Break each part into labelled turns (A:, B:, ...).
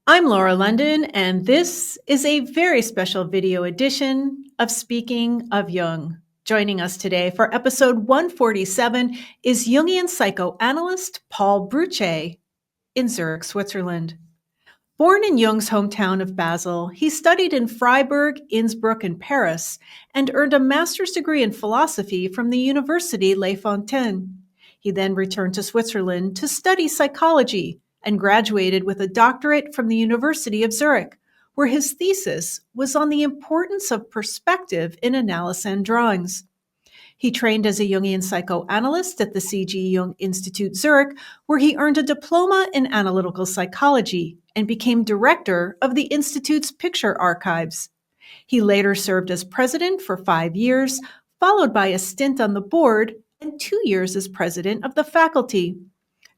A: I'm Laura London, and this is a very special video edition of Speaking of Jung. Joining us today for episode 147 is Jungian psychoanalyst Paul Brutsche in Zurich, Switzerland. Born in Jung's hometown of Basel, he studied in Fribourg, Innsbruck, and Paris, and earned a master's degree in philosophy from the University Les Fontaines. He then returned to Switzerland to study psychology and graduated with a doctorate from the University of Zürich, where his thesis was on the importance of perspective in analysand drawings. He trained as a Jungian psychoanalyst at the Jung Institute Zürich, where he earned a diploma in analytical psychology and became director of the Institute's picture archives. He later served as president for 5 years, followed by a stint on the board and 2 years as president of the faculty.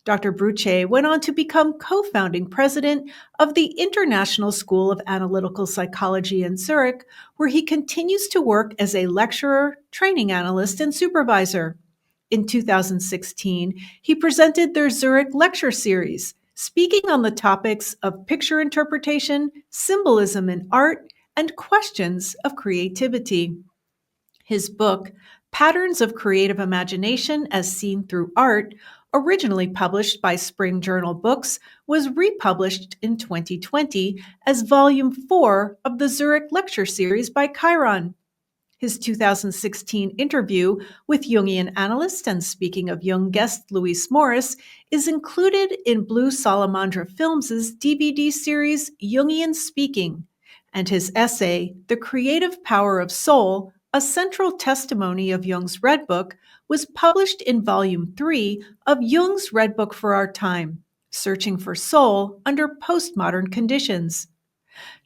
A: Dr. Brutsche went on to become co-founding president of the International School of Analytical Psychology in Zurich, where he continues to work as a lecturer, training analyst, and supervisor. In 2016, he presented their Zürich Lecture Series, speaking on the topics of picture interpretation, symbolism in art, and questions of creativity. His book, Patterns of Creative Imagination as Seen Through Art, originally published by Spring Journal Books, was republished in 2020 as Volume 4 of the Zürich Lecture Series by Chiron. His 2016 interview with Jungian analyst and Speaking of Jung guest Louise Morris is included in Blue Salamandra Films' DVD series Jungian Speaking, and his essay, The Creative Power of Soul, a central testimony of Jung's Red Book, was published in Volume 3 of Jung's Red Book for Our Time, Searching for Soul Under Postmodern Conditions.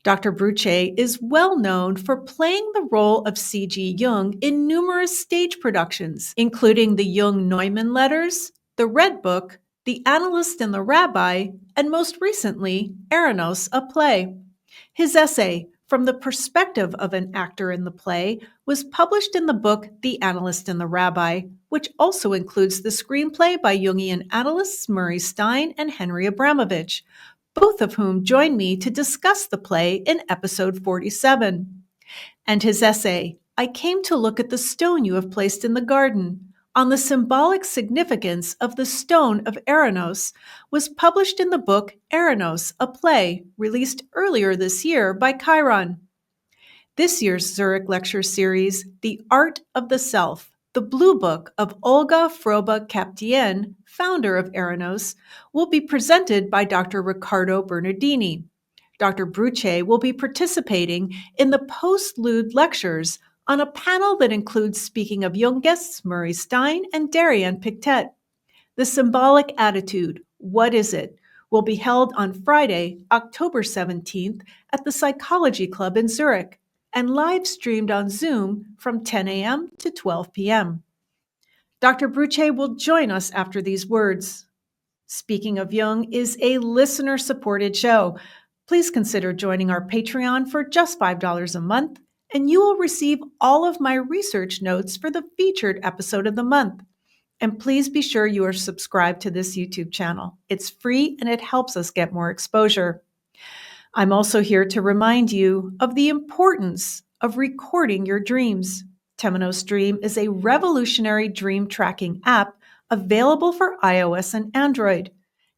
A: Dr. Brutsche is well known for playing the role of C.G. Jung in numerous stage productions, including the Jung-Neumann Letters, the Red Book, The Analyst and the Rabbi, and most recently, Eranos, a play. His essay, From the Perspective of an Actor in the Play, was published in the book The Analyst and the Rabbi, which also includes the screenplay by Jungian analysts Murray Stein and Henry Abramovich, both of whom join me to discuss the play in episode 47. And his essay, I Came to Look at the Stone You Have Placed in the Garden, on the symbolic significance of the stone of Eranos, was published in the book Eranos, a Play, released earlier this year by Chiron. This year's Zürich Lecture Series, The Art of the Self, the Blue Book of Olga Froba-Kaptein, founder of Eranos, will be presented by Dr. Riccardo Bernardini. Dr. Brutsche will be participating in the postlude lectures on a panel that includes Speaking of Jung guests Murray Stein and Darianne Pictet. The Symbolic Attitude, What Is It?, will be held on Friday, October 17th at the Psychology Club in Zurich and live streamed on Zoom from 10 a.m. to 12 p.m. Dr. Brutsche will join us after these words. Speaking of Jung is a listener-supported show. Please consider joining our Patreon for just $5 a month, and you will receive all of my research notes for the featured episode of the month. And please be sure you are subscribed to this YouTube channel. It's free and it helps us get more exposure. I'm also here to remind you of the importance of recording your dreams. Temenos Dream is a revolutionary dream tracking app available for iOS and Android.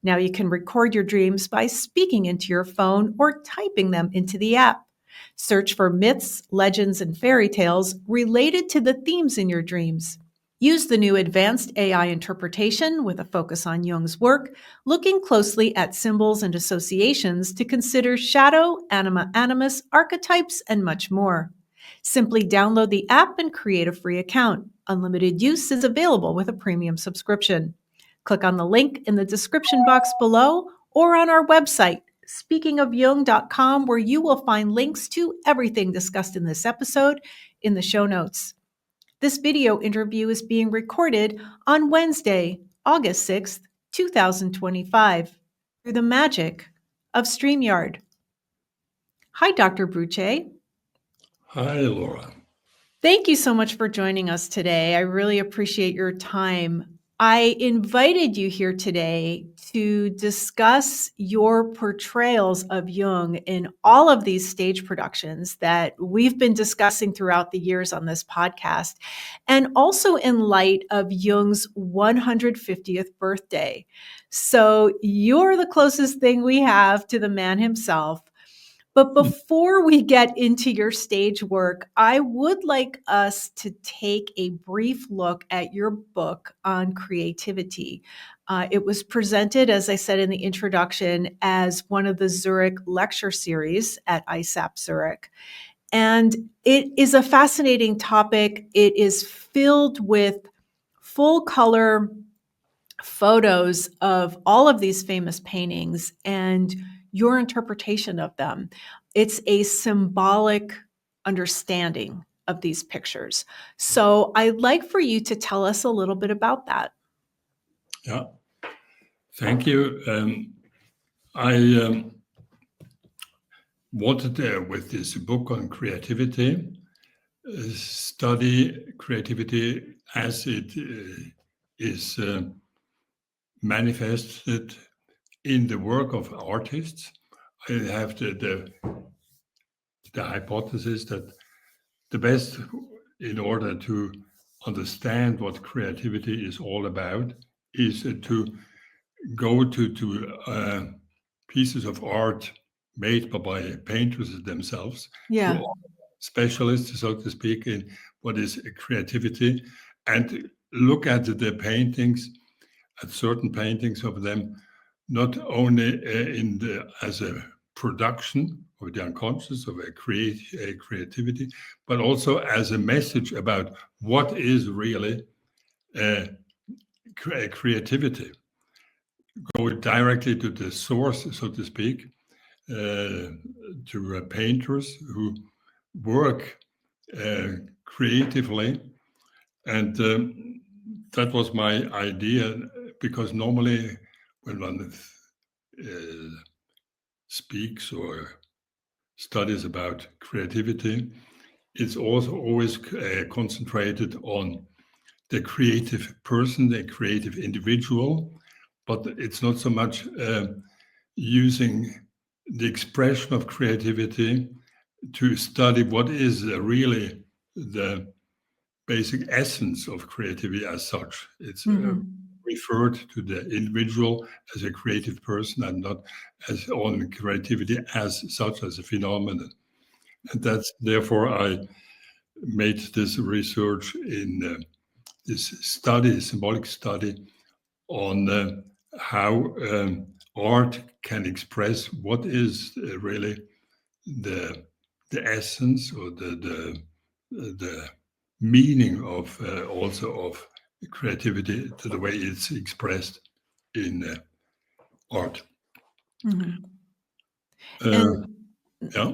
A: Now you can record your dreams by speaking into your phone or typing them into the app. Search for myths, legends, and fairy tales related to the themes in your dreams. Use the new advanced AI interpretation with a focus on Jung's work, looking closely at symbols and associations to consider shadow, anima animus, archetypes, and much more. Simply download the app and create a free account. Unlimited use is available with a premium subscription. Click on the link in the description box below or on our website, speakingofjung.com, where you will find links to everything discussed in this episode in the show notes. This video interview is being recorded on Wednesday, August 6th, 2025, through the magic of StreamYard. Hi, Dr. Brutsche.
B: Hi, Laura.
A: Thank you so much for joining us today. I really appreciate your time. I invited you here today to discuss your portrayals of Jung in all of these stage productions that we've been discussing throughout the years on this podcast, and also in light of Jung's 150th birthday. So you're the closest thing we have to the man himself. But before we get into your stage work, I would like us to take a brief look at your book on creativity. It was presented, as I said in the introduction, as one of the Zürich Lecture Series at ISAPZURICH. And it is a fascinating topic. It is filled with full color photos of all of these famous paintings and your interpretation of them. It's a symbolic understanding of these pictures. So I'd like for you to tell us a little bit about that.
B: Yeah, thank you. I wanted with this book on creativity, study creativity as it is manifested in the work of artists. I have the hypothesis that the best in order to understand what creativity is all about is to go to pieces of art made by painters themselves,
A: Yeah.
B: who are specialists, so to speak, in what is creativity, and look at the paintings, at certain paintings of them, not only as a production of the unconscious, of a creativity, but also as a message about what is really creativity. Go directly to the source, so to speak, to painters who work creatively. And that was my idea, because normally when one speaks or studies about creativity, it's also always concentrated on the creative person, the creative individual, but it's not so much using the expression of creativity to study what is really the basic essence of creativity as such. It's referred to the individual as a creative person and not as on creativity as such, as a phenomenon. And that's therefore I made this research in this study, symbolic study, on how art can express what is really the essence or the meaning of also of creativity, to the way it's expressed in art.
A: And
B: Yeah.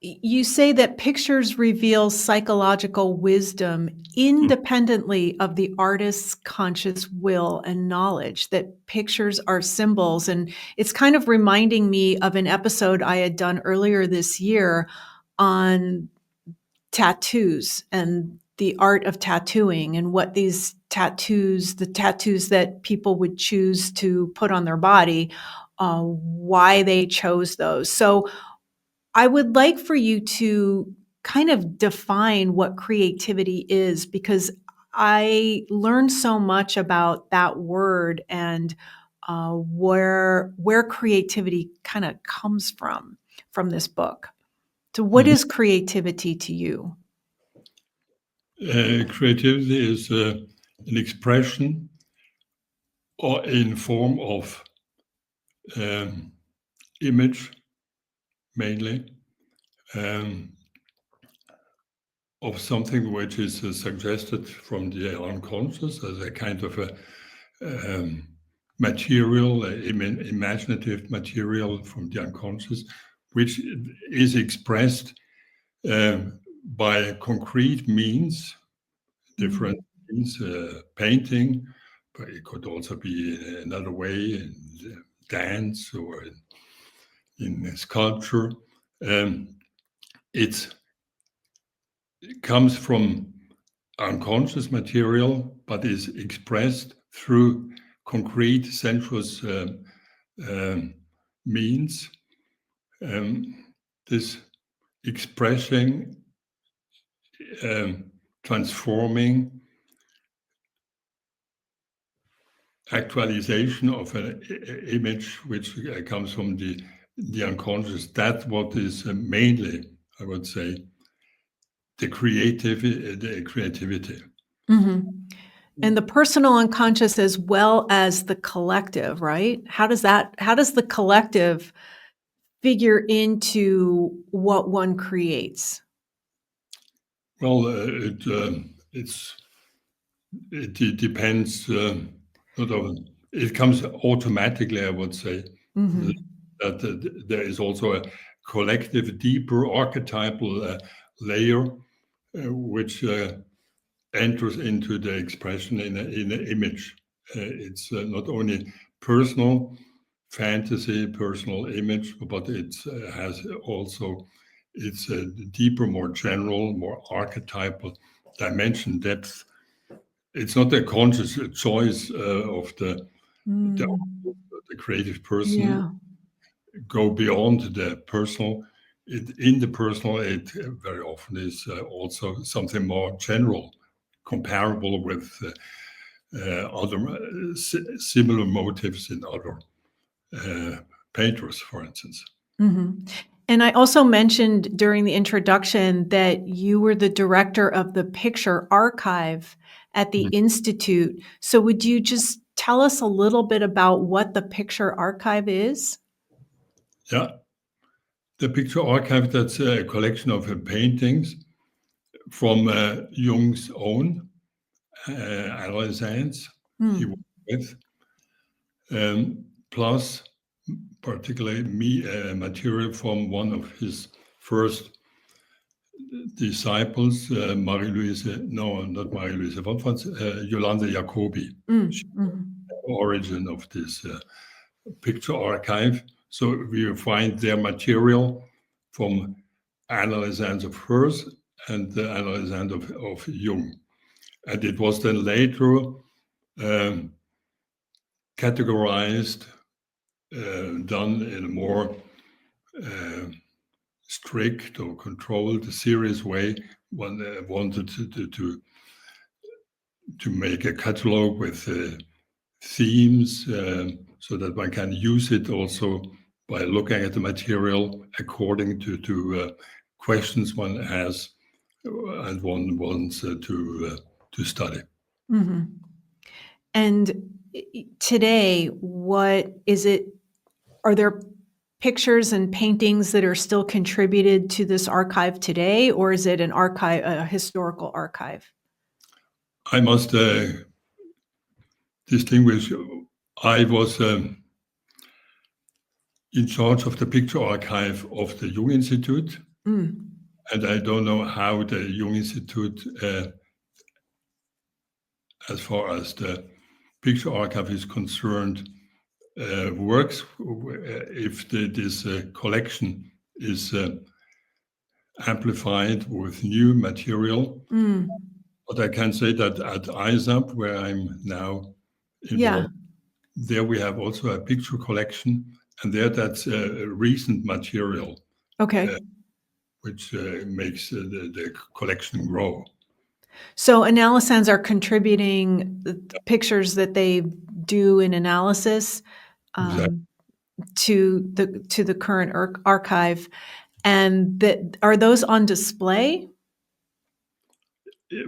A: you say that pictures reveal psychological wisdom independently of the artist's conscious will and knowledge, that pictures are symbols. And it's kind of reminding me of an episode I had done earlier this year on tattoos and the art of tattooing and what these tattoos, the tattoos that people would choose to put on their body, why they chose those. So I would like for you to kind of define what creativity is, because I learned so much about that word and where creativity kind of comes from this book. So what is creativity to you?
B: Creativity is an expression or in form of image, mainly, of something which is suggested from the unconscious as a kind of a material, imaginative material from the unconscious, which is expressed by concrete means, different means, painting, but it could also be another way in dance or in sculpture. It comes from unconscious material, but is expressed through concrete sensuous means. This expressing, transforming, actualization of an image which comes from the unconscious. That's what is mainly, I would say, the creativity.
A: Mm-hmm. And the personal unconscious as well as the collective, right? How does the collective figure into what one creates?
B: Well, it depends. Not often. It comes automatically, I would say.
A: Mm-hmm.
B: That there is also a collective, deeper archetypal layer which enters into the expression in an image. It's not only personal fantasy, personal image, but it has also it's a deeper, more general, more archetypal dimension, depth. It's not a conscious choice of the creative person.
A: Yeah.
B: Go beyond the personal. In the personal, it very often is also something more general, comparable with other similar motives in other painters, for instance.
A: Mm-hmm. And I also mentioned during the introduction that you were the director of the picture archive at the Institute. So would you just tell us a little bit about what the picture archive is?
B: Yeah. The picture archive, that's a collection of paintings from Jung's own analysands he worked with, plus particularly material from one of his first disciples, Marie-Louise, no, not Marie-Louise, what was Yolande Jacobi, origin of this picture archive. So we find their material from analysands of hers and the analysand of Jung. And it was then later categorized, done in a more strict or controlled, serious way. One wanted to make a catalog with themes so that one can use it also by looking at the material according to questions one has and one wants to study.
A: Mm-hmm. And today, what is it? Are there pictures and paintings that are still contributed to this archive today, or is it a historical archive?
B: I must distinguish. I was in charge of the picture archive of the Jung Institute, and I don't know how the Jung Institute, as far as the picture archive is concerned, works. If this collection is amplified with new material. But I can say that at ISAP, where I'm now involved, there we have also a picture collection, and there that's recent material, which makes the collection grow.
A: So analysands are contributing the pictures that they do in analysis to the current archive, and are those on display?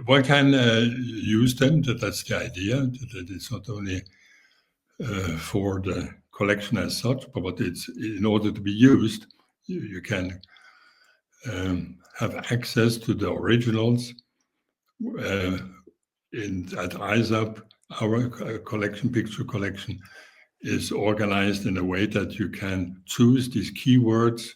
B: One can use them. That's the idea. That it's not only for the collection as such, but it's in order to be used, you can have access to the originals. At ISAP, our picture collection, is organized in a way that you can choose these keywords,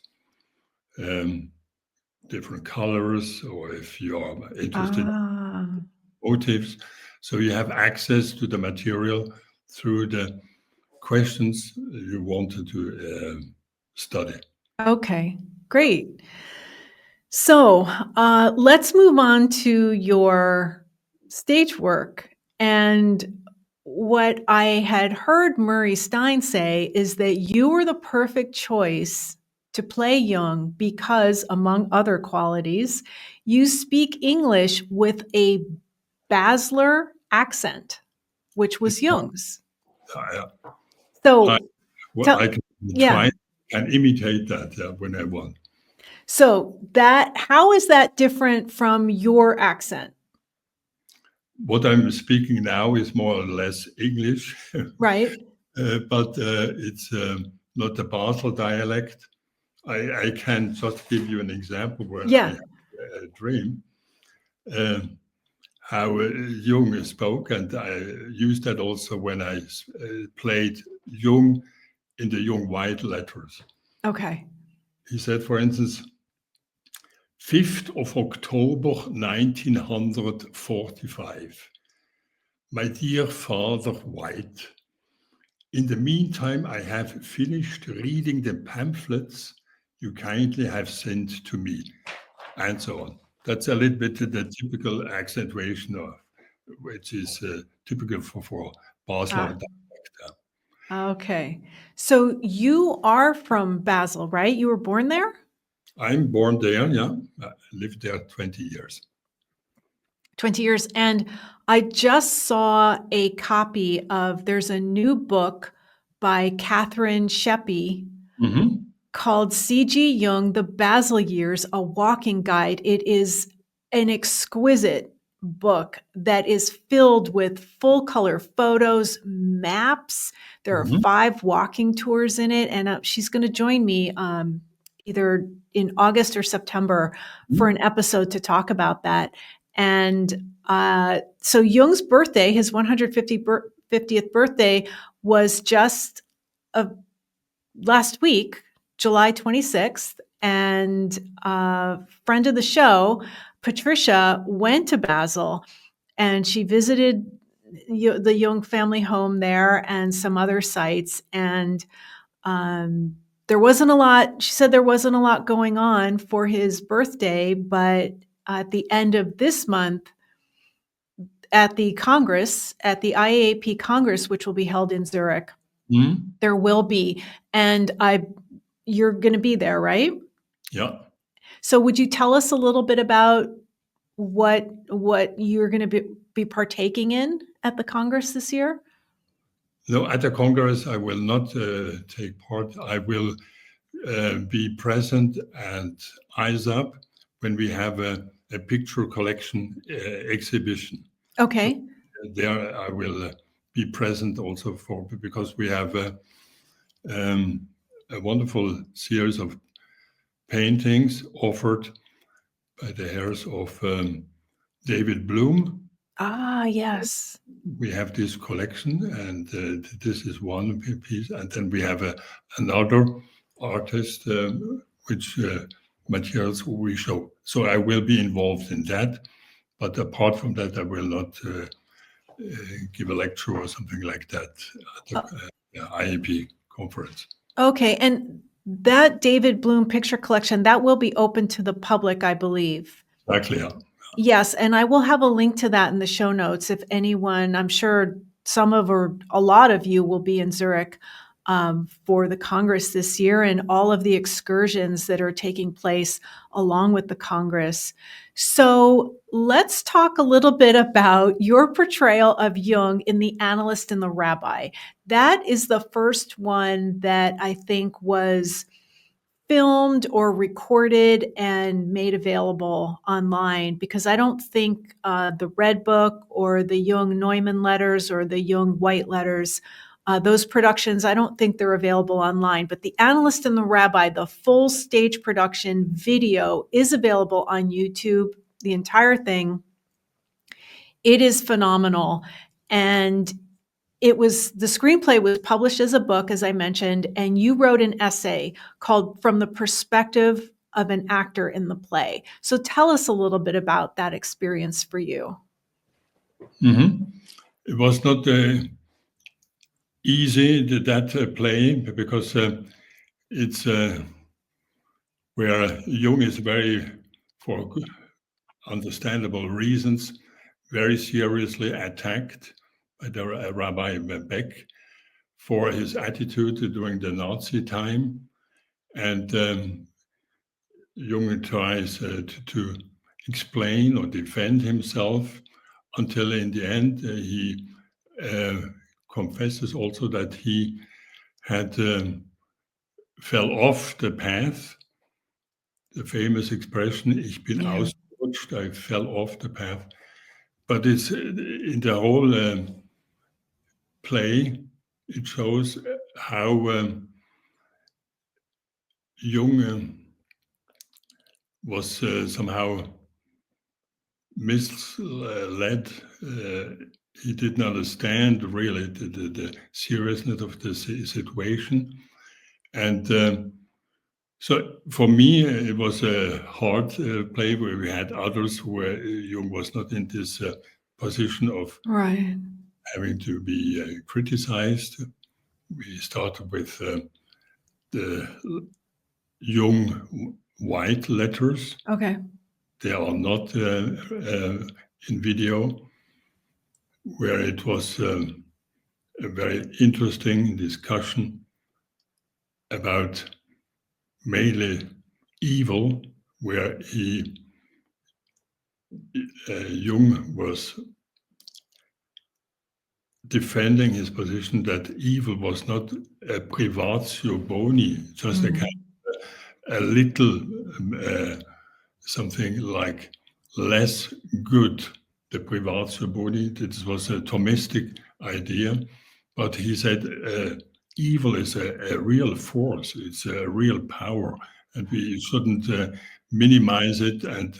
B: different colors, or if you are interested in motifs. So you have access to the material through the questions you wanted to study.
A: Okay, great. So let's move on to your stage work. And what I had heard Murray Stein say is that you were the perfect choice to play Jung because, among other qualities, you speak English with a Basler accent, which was Jung's.
B: I,
A: So,
B: I can try and imitate that when I want.
A: So how is that different from your accent?
B: What I'm speaking now is more or less English,
A: right?
B: But it's not the Basel dialect. I can just give you an example where I had a dream. How Jung spoke, and I used that also when I played Jung in the Jung white letters.
A: Okay.
B: He said, for instance, 5th of October 1945. My dear Father White, in the meantime, I have finished reading the pamphlets you kindly have sent to me, and so on. That's a little bit the typical accentuation of, which is typical for Basel dialect.
A: Okay. So you are from Basel, right? You were born there?
B: I'm born there, yeah. I lived there 20 years.
A: 20 years. And I just saw a copy there's a new book by Catherine Sheppy called C.G. Jung, The Basel Years, A Walking Guide. It is an exquisite book that is filled with full color photos, maps. There are 5 walking tours in it. And she's going to join me either in August or September for an episode to talk about that. And so Jung's birthday, his 150th birthday, was just last week, July 26th. And a friend of the show, Patricia, went to Basel and she visited the Jung family home there and some other sites. And there wasn't a lot, she said there wasn't a lot going on for his birthday, but at the end of this month, at the Congress, at the IAAP Congress, which will be held in Zurich, there will be. And you're going to be there, right?
B: Yeah.
A: So would you tell us a little bit about what you're going to be partaking in at the Congress this year?
B: No, at the Congress, I will not take part. I will be present at ISAP when we have a picture collection exhibition.
A: Okay.
B: So there I will be present also because we have a wonderful series of paintings offered by the heirs of David Bloom.
A: Ah, yes.
B: We have this collection, and this is one piece, and then we have another artist, which materials we show. So I will be involved in that, but apart from that, I will not give a lecture or something like that at the IAP conference.
A: Okay, and that David Bloom picture collection, that will be open to the public, I believe.
B: Exactly, yeah.
A: Yes, and I will have a link to that in the show notes if anyone, I'm sure a lot of you will be in Zurich for the Congress this year and all of the excursions that are taking place along with the Congress. So let's talk a little bit about your portrayal of Jung in The Analyst and the Rabbi. That is the first one that I think was filmed or recorded and made available online, because I don't think the Red Book or the Jung Neumann letters or the Jung White letters, those productions, I don't think they're available online. But The Analyst and the Rabbi, the full stage production video, is available on YouTube, the entire thing. It is phenomenal. And the screenplay was published as a book, as I mentioned, and you wrote an essay called From the Perspective of an Actor in the Play. So tell us a little bit about that experience for you.
B: It was not easy, that play, because it's where Jung is for understandable reasons, very seriously attacked by the Rabbi Beck for his attitude during the Nazi time. And Jung tries to explain or defend himself until in the end he confesses also that he had fell off the path. The famous expression, ich bin ausgerutscht, I fell off the path. But it's in the whole play, it shows how Jung was somehow misled. He didn't understand really the seriousness of the situation. And so for me, it was a hard play where we had others where Jung was not in this position of having to be criticized. We started with the Jung white letters.
A: Okay.
B: They are not in video, where it was a very interesting discussion about mainly evil, where Jung was defending his position that evil was not a privatio boni, just a kind of a little something like less good, the privatio boni. This was a Thomistic idea, but he said evil is a real force, it's a real power, and we shouldn't minimize it. And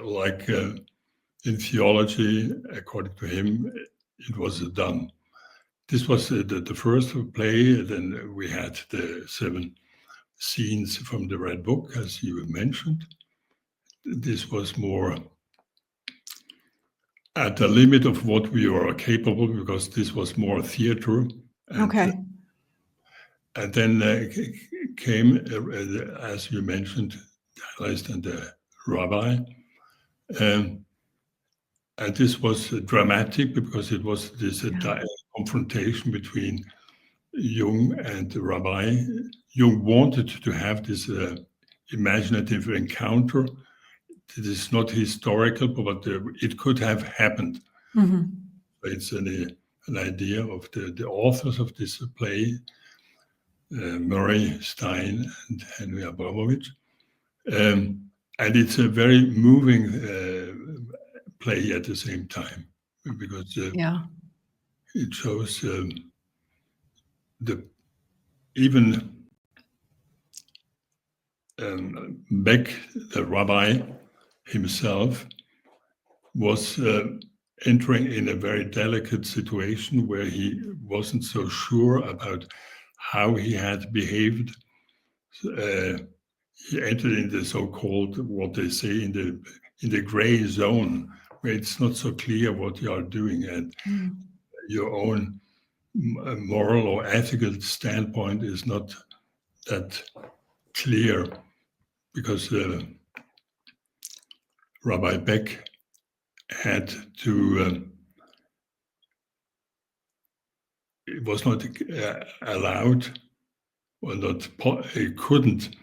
B: like in theology, according to him, it was done. This was the first play. Then we had the 7 scenes from the Red Book, as you mentioned. This was more at the limit of what we were capable, because this was more theater. And, and then came, as you mentioned, the analyst and the rabbi. And this was dramatic because it was this confrontation between Jung and the rabbi. Jung wanted to have this imaginative encounter. It is not historical, but it could have happened. It's an idea of the authors of this play, Murray Stein and Henry Abramovich. And it's a very moving play at the same time, because it shows even Beck, the rabbi himself, was entering in a very delicate situation where he wasn't so sure about how he had behaved. He entered in the so-called, what they say, in the gray zone, where it's not so clear what you are doing, and your own moral or ethical standpoint is not that clear, because Rabbi Beck had to, it was not allowed, or not, he couldn't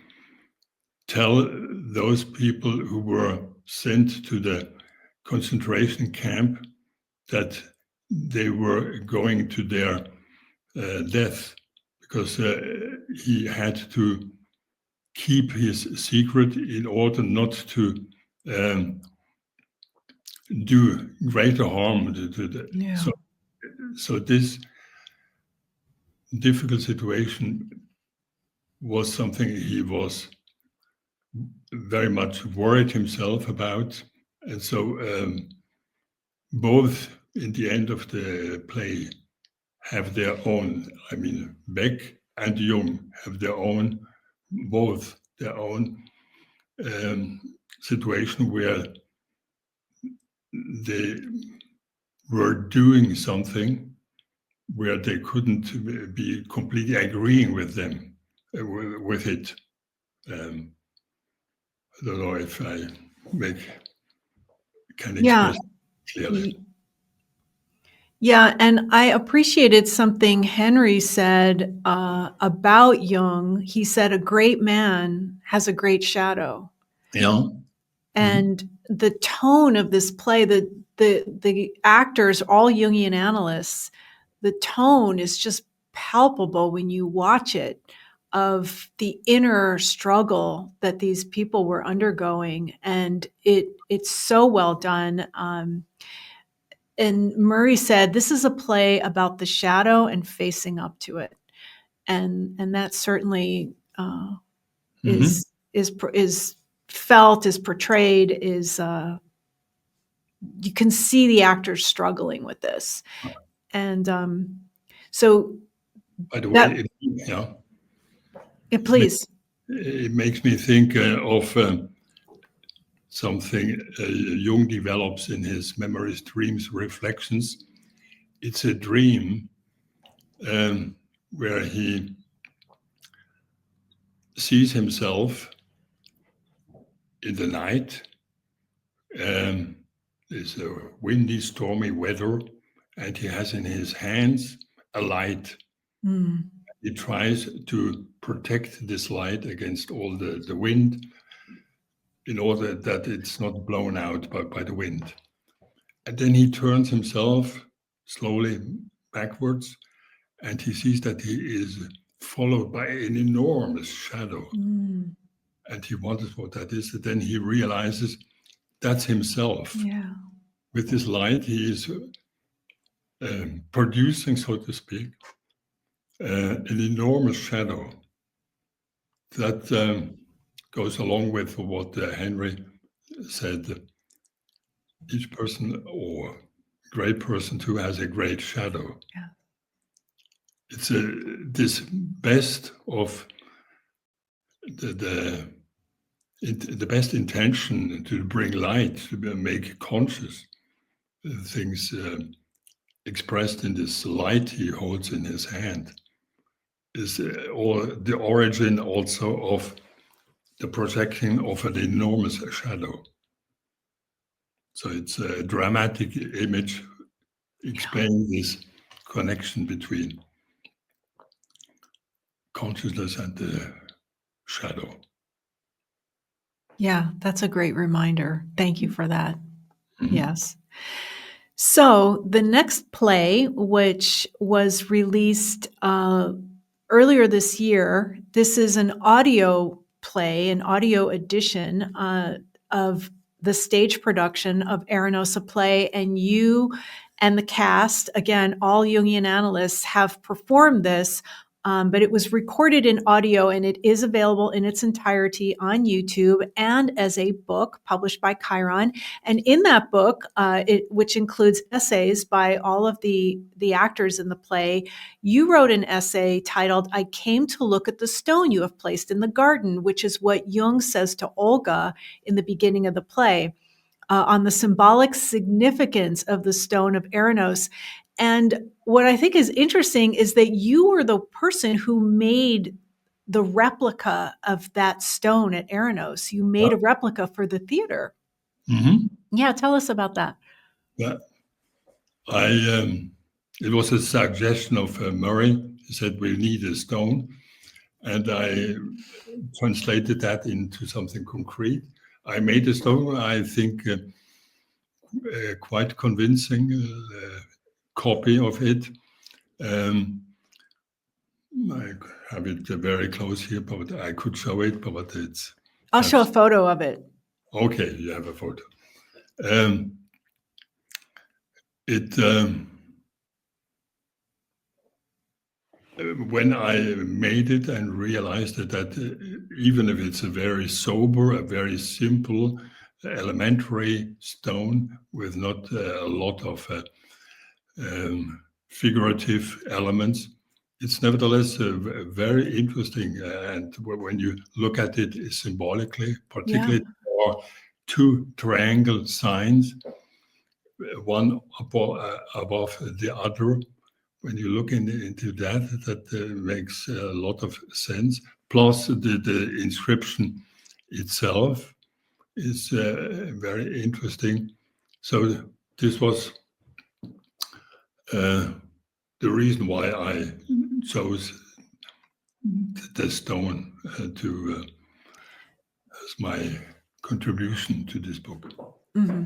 B: tell those people who were sent to the concentration camp that they were going to their death, because he had to keep his secret in order not to do greater harm to the. So this difficult situation was something he was very much worried himself about. And so both in the end of the play have their own, I mean, Beck and Jung have their own, both their own situation where they were doing something where they couldn't be completely agreeing with them, with it. I don't know if I can express. clearly.
A: Yeah, and I appreciated something Henry said about Jung. He said, a great man has a great shadow.
B: Yeah.
A: And the tone of this play, the actors, all Jungian analysts, the tone is just palpable when you watch it, of the inner struggle that these people were undergoing, and it's so well done. And Murray said, this is a play about the shadow and facing up to it, and that certainly is felt, is portrayed, is you can see the actors struggling with this. And so,
B: by the way, yeah,
A: please.
B: It makes me think of something Jung develops in his Memories, Dreams, Reflections. It's a dream where he sees himself in the night. There's a windy, stormy weather, and he has in his hands a light. He tries to protect this light against all the wind, in order that it's not blown out by the wind. And then he turns himself slowly backwards, and he sees that he is followed by an enormous shadow. And he wonders what that is. And then he realizes that's himself.
A: Yeah.
B: With this light, he is producing, so to speak, an enormous shadow that goes along with what Henry said. Each person, or great person too, has a great shadow.
A: Yeah.
B: It's this best of the best intention to bring light, to make conscious things expressed in this light he holds in his hand, is or the origin also of the projection of an enormous shadow. So it's a dramatic image explaining this connection between consciousness and the shadow.
A: Yeah, that's a great reminder. Thank you for that. Yes. So the next play, which was released earlier this year, this is an audio play, an audio edition of the stage production of Eranos, a play, and you and the cast, again, all Jungian analysts, have performed this, but it was recorded in audio, and it is available in its entirety on YouTube and as a book published by Chiron. And in that book, which includes essays by all of the actors in the play, you wrote an essay titled, "I Came to Look at the Stone You Have Placed in the Garden," which is what Jung says to Olga in the beginning of the play, on the symbolic significance of the stone of Eranos. And what I think is interesting is that you were the person who made the replica of that stone at Eranos. You made a replica for the theater. Yeah, tell us about that.
B: Yeah, it was a suggestion of Murray. He said we need a stone, and I translated that into something concrete. I made a stone, I think, quite convincing copy of it. I have it very close here, but I could show it, but it's...
A: I'll show a photo of it.
B: Okay, you have a photo. When I made it and realized that even if it's a very sober, a very simple, elementary stone with not a lot of figurative elements, it's nevertheless very interesting. And when you look at it symbolically, particularly for two triangle signs, one above the other, when you look into that makes a lot of sense. Plus the inscription itself is very interesting. So this was the reason why I chose the stone as my contribution to this book.
A: Mm-hmm.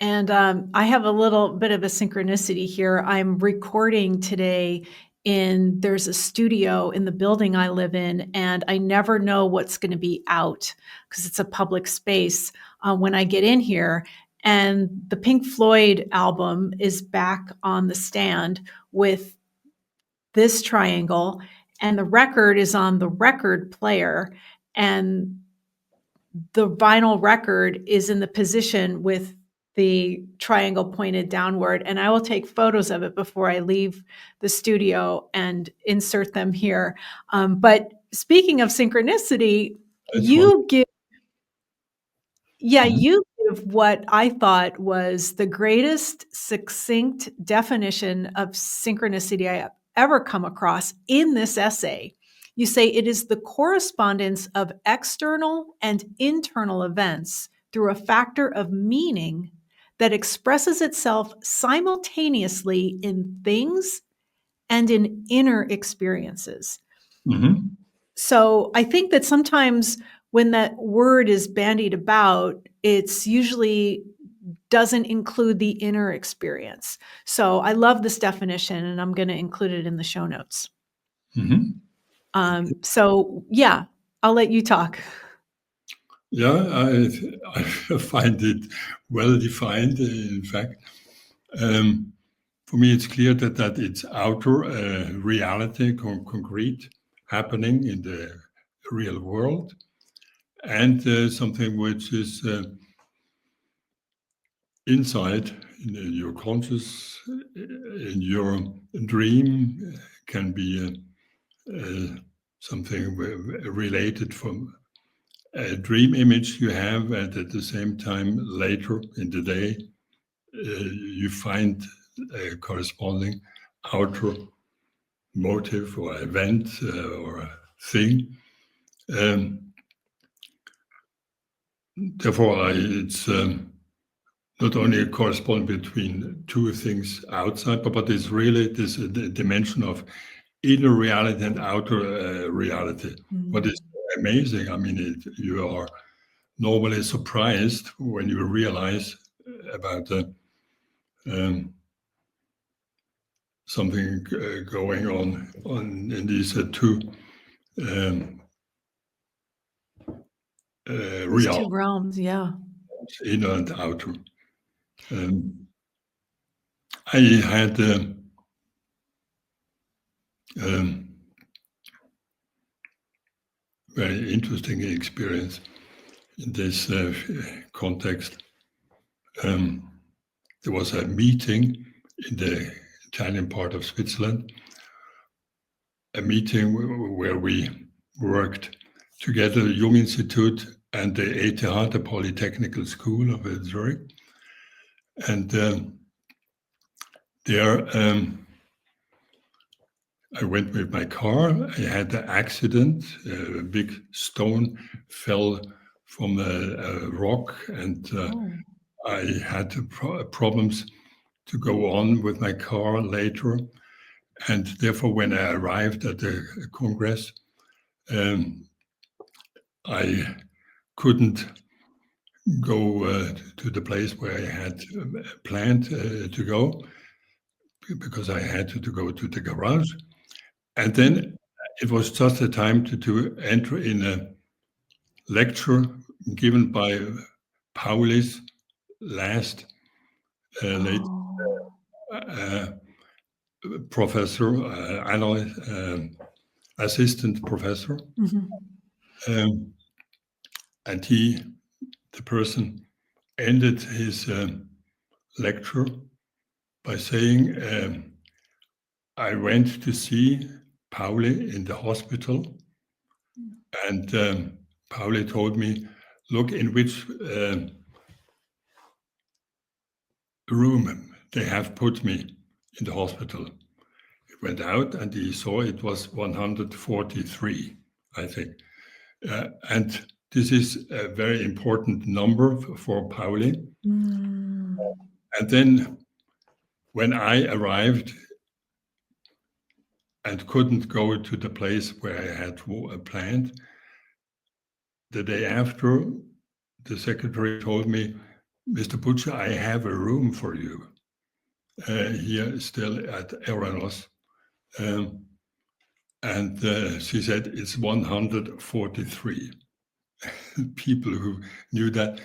A: And I have a little bit of a synchronicity here. I'm recording today there's a studio in the building I live in, and I never know what's going to be out because it's a public space when I get in here. And the Pink Floyd album is back on the stand with this triangle, and the record is on the record player, and the vinyl record is in the position with the triangle pointed downward, and I will take photos of it before I leave the studio and insert them here. But speaking of synchronicity, you give what I thought was the greatest succinct definition of synchronicity I have ever come across in this essay. You say it is the correspondence of external and internal events through a factor of meaning that expresses itself simultaneously in things and in inner experiences.
B: Mm-hmm.
A: So I think that sometimes when that word is bandied about, it's usually doesn't include the inner experience. So I love this definition, and I'm going to include it in the show notes.
B: Mm-hmm.
A: So yeah, I'll let you talk.
B: Yeah, I find it well defined. In fact, for me, it's clear that it's outer reality, concrete happening in the real world, and something which is inside in your conscious, in your dream, can be something related from a dream image you have, and at the same time later in the day you find a corresponding outer motive or event or thing. Therefore, it's not only a correspondence between two things outside, but it's really this dimension of inner reality and outer reality.
A: Mm-hmm.
B: What is amazing, I mean, you are normally surprised when you realize about something going on in these two
A: two realms, yeah,
B: inner and outer. I had very interesting experience in this context. There was a meeting in the Italian part of Switzerland, a meeting where we worked together, the Jung Institute and the ETH, the Polytechnical School of Zurich. And there I went with my car. I had an accident. A big stone fell from a rock, and I had problems to go on with my car later. And therefore, when I arrived at the Congress, I couldn't go to the place where I had planned to go, because I had to go to the garage. And then it was just a time to enter in a lecture given by Pauli's last late professor, analyst, assistant professor. Mm-hmm. And the person ended his lecture by saying, I went to see Pauli in the hospital, and Pauli told me, look in which room they have put me in the hospital. He went out and he saw it was 143, I think. And this is a very important number for Pauli. And And then when I arrived and couldn't go to the place where I had planned, the day after, the secretary told me, Mr. Brutsche, I have a room for you here still at Eranos. And she said, it's 143. People who knew that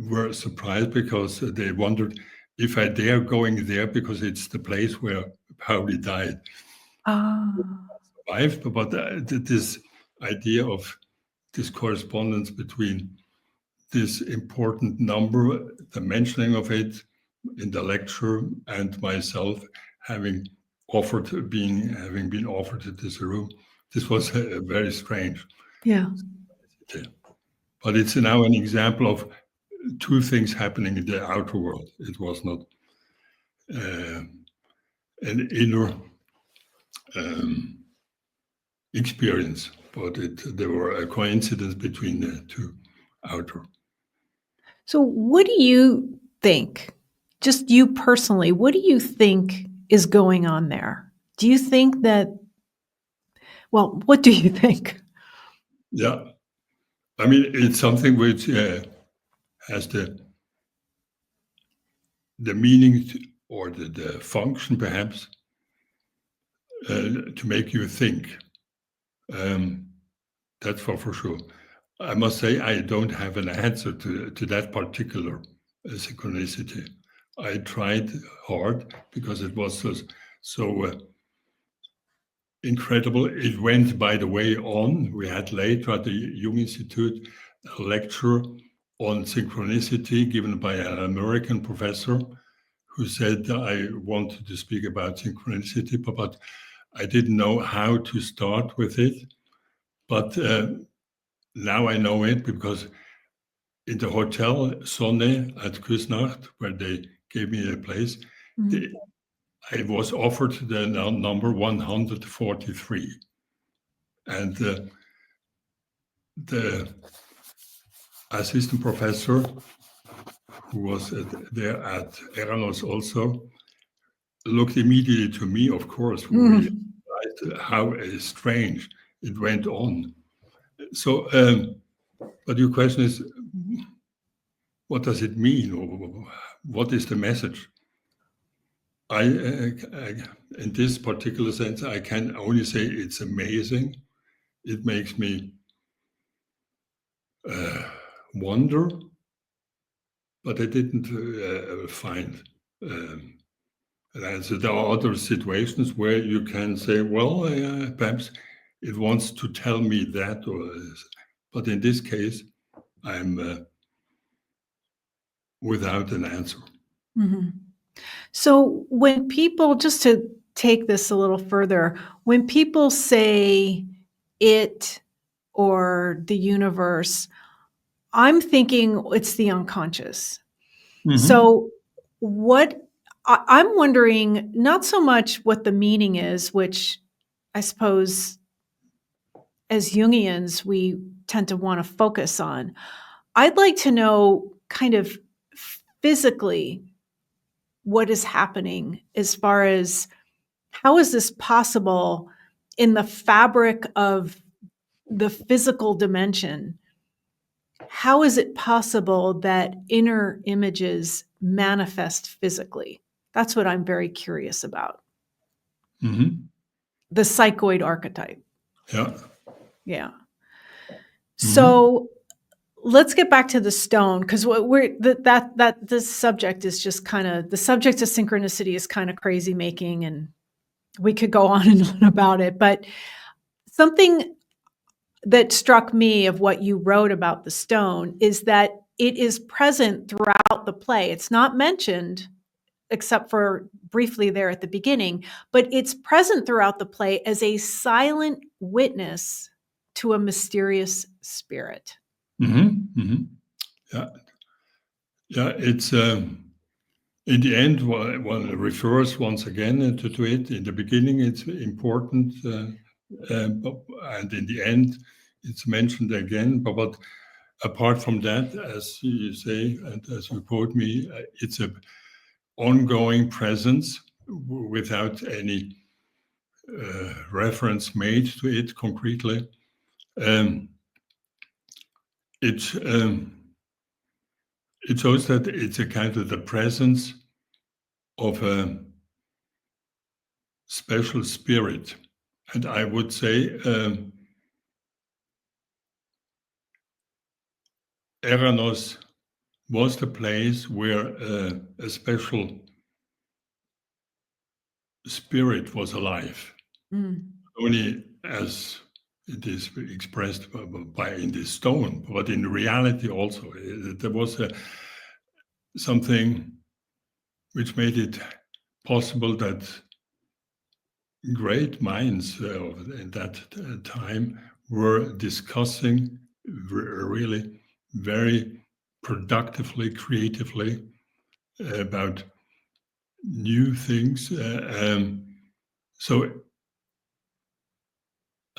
B: were surprised because they wondered if I dare going there because it's the place where Pauli died. Survived, but this idea of this correspondence between this important number, the mentioning of it in the lecture, and myself having been offered this room, this was very strange.
A: Yeah.
B: But it's now an example of two things happening in the outer world. It was not an inner experience, but there were a coincidence between the two outer.
A: So what do you think, just you personally, what do you think is going on there? Do you think that, well, what do you think?
B: Yeah, I mean, it's something which has the meaning or the function, perhaps, to make you think. That's for sure. I must say I don't have an answer to that particular synchronicity. I tried hard because it was so incredible. It went, by the way, on. We had later at the Jung Institute a lecture on synchronicity given by an American professor who said I wanted to speak about synchronicity, but I didn't know how to start with it. But now I know it because in the hotel Sonne at Küsnacht, where they gave me a place, I was offered the number 143. And the assistant professor, who was there at Eranos also, looked immediately to me, of course, realized how strange it went on. So, but your question is, what does it mean? Or what is the message? I, in this particular sense, I can only say it's amazing. It makes me wonder, but I didn't find an answer. There are other situations where you can say, well, perhaps it wants to tell me that, but in this case, I'm without an answer.
A: Mm-hmm. So when people, just to take this a little further, when people say it or the universe, I'm thinking it's the unconscious. Mm-hmm. So I'm wondering not so much what the meaning is, which I suppose as Jungians, we tend to want to focus on. I'd like to know kind of physically what is happening as far as how is this possible in the fabric of the physical dimension? How is it possible that inner images manifest physically? That's what I'm very curious about. Mm-hmm. The psychoid archetype.
B: Yeah.
A: Yeah. Mm-hmm. So let's get back to the stone, because this subject is just kind of, the subject of synchronicity is kind of crazy making, and we could go on and on about it. But something that struck me of what you wrote about the stone is that it is present throughout the play. It's not mentioned except for briefly there at the beginning, but it's present throughout the play as a silent witness to a mysterious spirit.
B: Mm-hmm. Mm-hmm. Yeah. Yeah, it's in the end, one refers once again to it. In the beginning, it's important, and in the end, it's mentioned again. But apart from that, as you say, and as you quote me, it's an ongoing presence without any reference made to it concretely. It shows that it's a kind of the presence of a special spirit. And I would say Eranos was the place where a special spirit was alive. Only as it is expressed by in this stone, but in reality also there was something which made it possible that great minds in that time were discussing really very productively, creatively about new things. And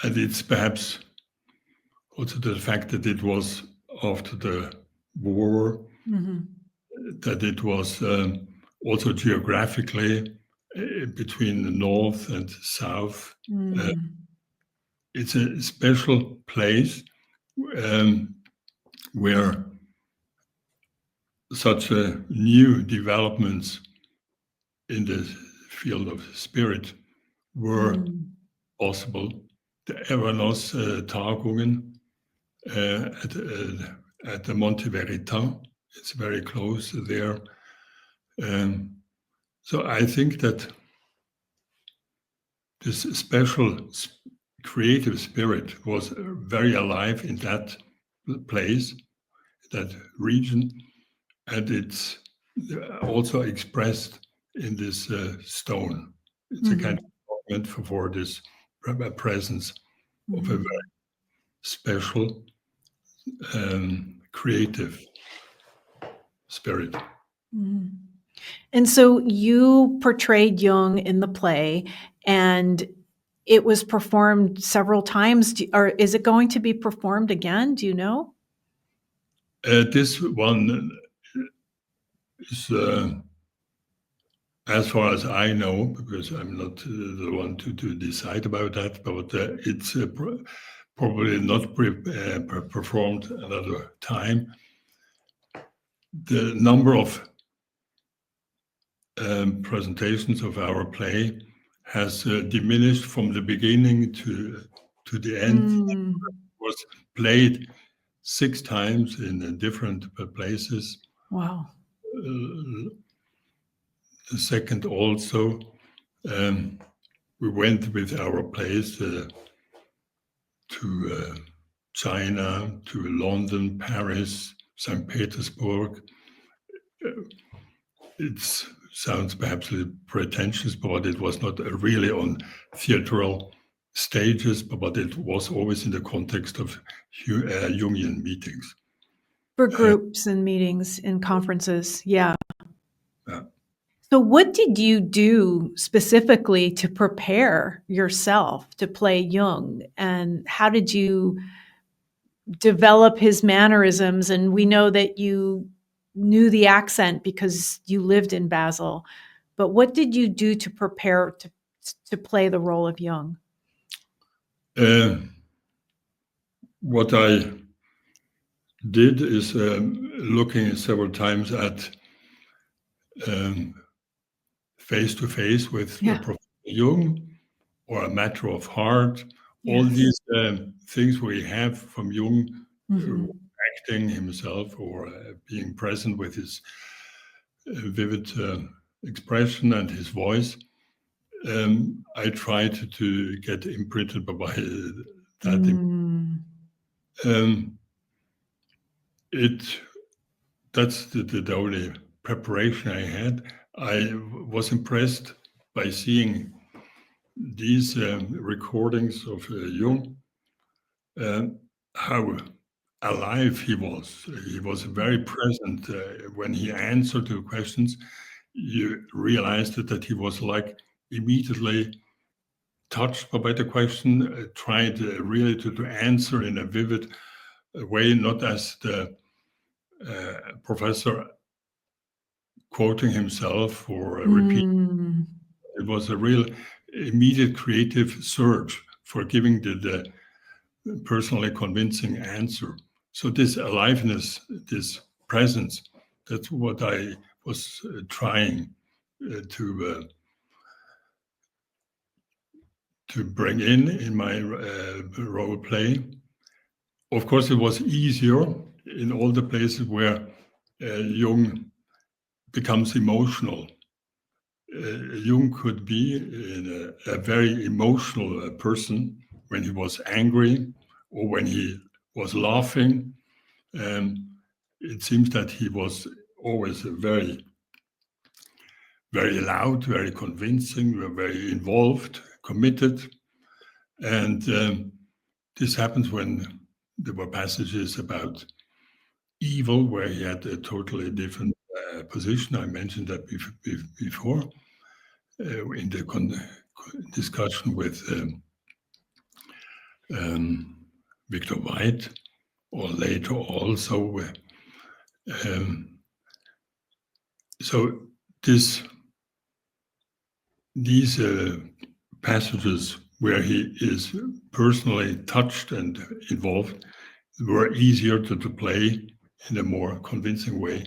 B: it's perhaps also the fact that it was after the war, that it was also geographically between the north and south. It's a special place where such new developments in the field of spirit were possible. The Eranos Tagungen at the Monte Veritas, it's very close there. So I think that this special creative spirit was very alive in that place, that region, and it's also expressed in this stone. It's a kind of document for this presence of a very special creative spirit.
A: And so you portrayed Jung in the play, and it was performed several times. Or is it going to be performed again? Do you know?
B: This one is, as far as I know, because I'm not the one to decide about that, but it's probably not performed another time. The number of presentations of our play has diminished from the beginning to the end. It was played 6 times in different places.
A: Wow.
B: The second also, we went with our plays to China, to London, Paris, St. Petersburg. It sounds perhaps a little pretentious, but it was not really on theatrical stages, but it was always in the context of Jungian meetings.
A: For groups and meetings and conferences, yeah.
B: Yeah.
A: So what did you do specifically to prepare yourself to play Jung? And how did you develop his mannerisms? And we know that you knew the accent because you lived in Basel. But what did you do to prepare to play the role of Jung?
B: What I did is looking several times at face-to-face with Professor Jung, or a matter of heart. All these things we have from Jung, acting himself or being present with his vivid expression and his voice. I tried to get imprinted by that. That's the only preparation I had. I was impressed by seeing these recordings of Jung, how alive he was. He was very present when he answered the questions. You realized that he was like immediately touched by the question, tried really to answer in a vivid way, not as the professor quoting himself or repeating. It was a real immediate creative search for giving the personally convincing answer. So this aliveness, this presence, that's what I was trying to bring in my role play. Of course, it was easier in all the places where Jung becomes emotional. Jung could be a very emotional person when he was angry or when he was laughing. It seems that he was always very, very loud, very convincing, very involved, committed. And this happens when there were passages about evil, where he had a totally different position. I mentioned that before in the discussion with Victor White, or later also. So these passages where he is personally touched and involved were easier to play in a more convincing way,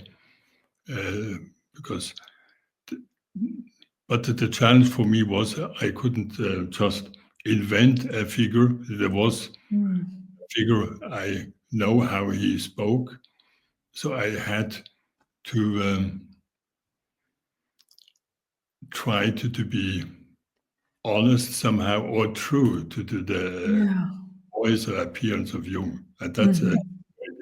B: because. But the challenge for me was I couldn't just invent a figure. There was a figure, I know how he spoke, so I had to try to be honest somehow, or true to the voice or appearance of Jung. And that's a very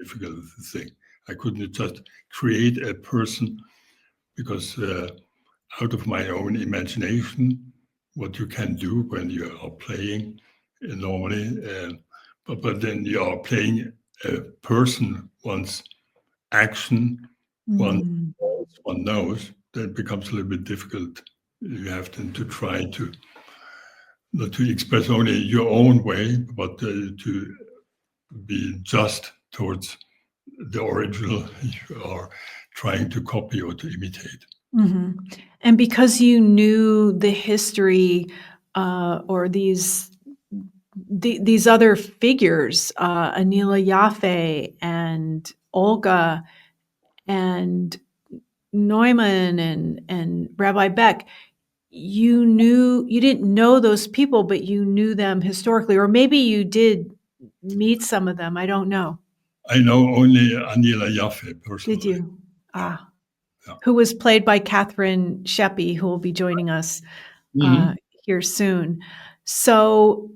B: difficult thing. I couldn't just create a person, because out of my own imagination, what you can do when you are playing normally, but then you are playing a person, one's action, one knows, that becomes a little bit difficult. You have to try to not to express only your own way, but to be just towards the original you are trying to copy or to imitate.
A: And because you knew the history or these other figures, Anila Jaffe and Olga and Neumann and Rabbi Beck, you didn't know those people, but you knew them historically, or maybe you did meet some of them. I don't know.
B: I know only Anila Jaffe personally.
A: Did you? Who was played by Catherine Sheppy, who will be joining us here soon. So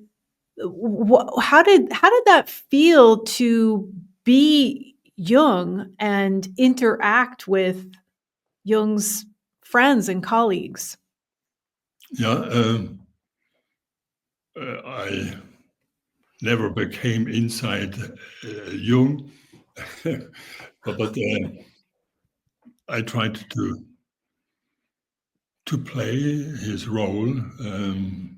A: how did that feel to be Jung and interact with Jung's friends and colleagues?
B: Yeah, I never became inside Jung, but I tried to play his role.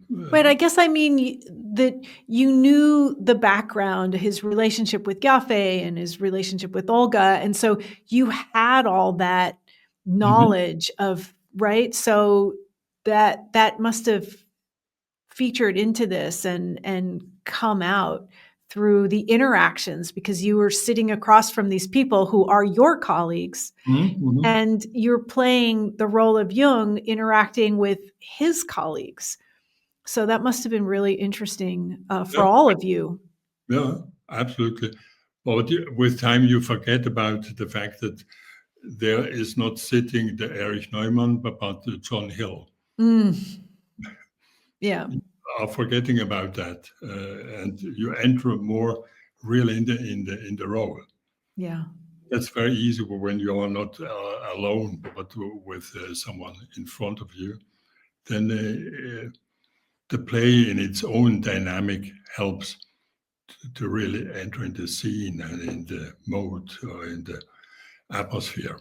A: Right, I guess I mean that you knew the background, his relationship with Jaffe and his relationship with Olga, and so you had all that knowledge of, right? So that must have featured into this and come out through the interactions, because you were sitting across from these people who are your colleagues, and you're playing the role of Jung interacting with his colleagues. So that must have been really interesting for all of you.
B: Yeah, absolutely. But with time, you forget about the fact that there is not sitting the Erich Neumann, but the John Hill.
A: Yeah.
B: You are forgetting about that, and you enter more really in the role.
A: Yeah.
B: That's very easy when you are not alone, but with someone in front of you. Then the play in its own dynamic helps to really enter in the scene and in the mode or in the atmosphere.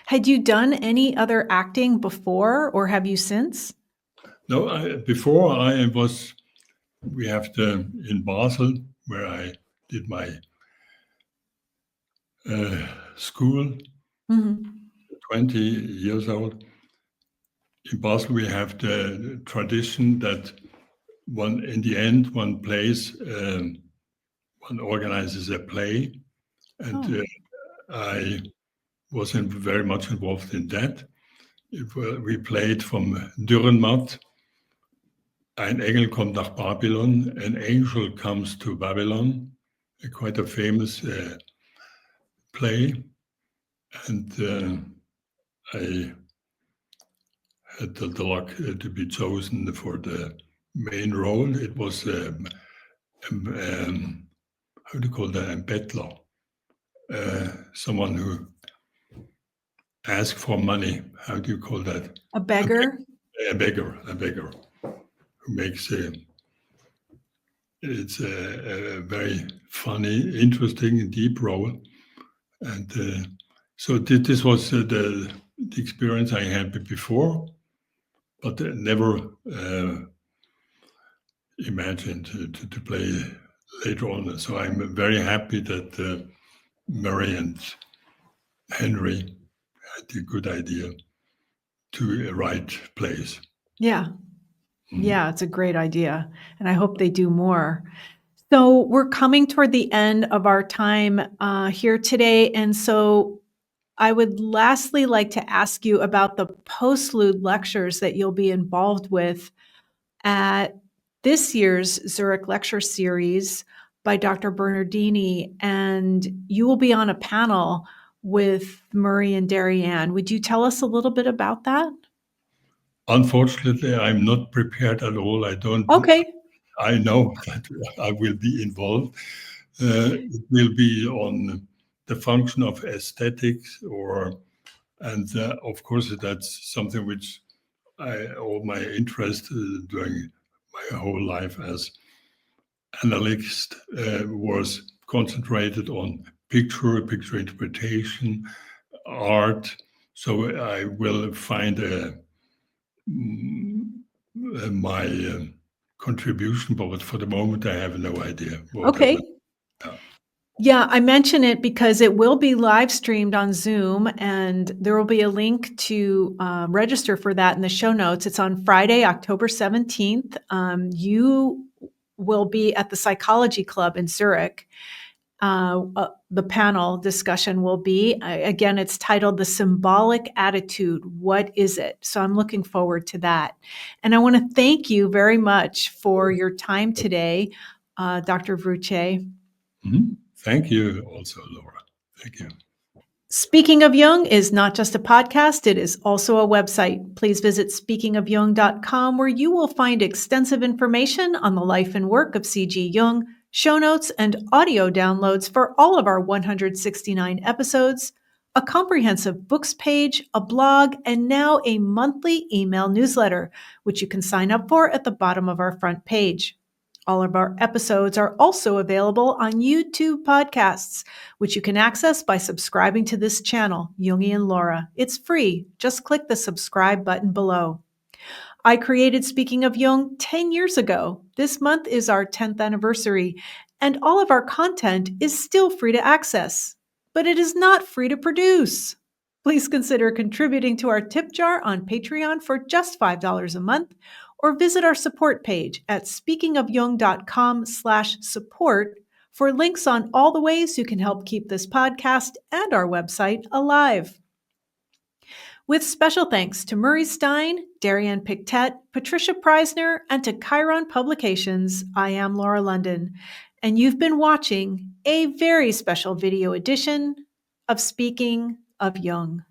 A: Had you done any other acting before, or have you since?
B: No, we have in Basel, where I did my school,
A: Mhm.
B: 20 years old. In Basel, we have the tradition that in the end, one organizes a play, and I was very much involved in that. We played from Dürrenmatt, Ein Engel kommt nach Babylon, An Angel Comes to Babylon, quite a famous play. And I had the luck to be chosen for the main role. It was, how do you call that, a bettler, someone who asks for money. How do you call that?
A: A beggar?
B: A beggar, who makes it's a very funny, interesting, and deep role. And so this was the experience I had before, but never imagined to play later on. So I'm very happy that Murray and Henry had a good idea to write plays.
A: Yeah. Yeah, it's a great idea. And I hope they do more. So we're coming toward the end of our time here today. And so I would lastly like to ask you about the postlude lectures that you'll be involved with at this year's Zürich Lecture Series by Dr. Bernardini. And you will be on a panel with Murray and Darianne. Would you tell us a little bit about that?
B: Unfortunately, I'm not prepared at all.
A: Okay.
B: I know that I will be involved. It will be on the function of aesthetics, and of course that's something which all my interest during my whole life as analyst was concentrated on picture interpretation, art. So I will find my contribution, but for the moment I have no idea.
A: Okay. Yeah, I mention it because it will be live streamed on Zoom, and there will be a link to register for that in the show notes. It's on Friday, October 17th. You will be at the Psychology Club in Zurich. The panel discussion will be, again, it's titled The Symbolic Attitude. What is it? So I'm looking forward to that. And I want to thank you very much for your time today, Dr. Brutsche.
B: Mm-hmm. Thank you also, Laura. Thank you.
A: Speaking of Jung is not just a podcast, it is also a website. Please visit speakingofjung.com, where you will find extensive information on the life and work of C.G. Jung, show notes and audio downloads for all of our 169 episodes, a comprehensive books page, a blog, and now a monthly email newsletter, which you can sign up for at the bottom of our front page. All of our episodes are also available on YouTube podcasts, which you can access by subscribing to this channel, Jungi and Laura. It's free. Just click the subscribe button below. I created Speaking of Jung 10 years ago. This month is our 10th anniversary, and all of our content is still free to access. But it is not free to produce. Please consider contributing to our tip jar on Patreon for just $5 a month, or visit our support page at speakingofjung.com/support for links on all the ways you can help keep this podcast and our website alive. With special thanks to Murray Stein, Darianne Pictet, Patricia Preisner, and to Chiron Publications, I am Laura London, and you've been watching a very special video edition of Speaking of Jung.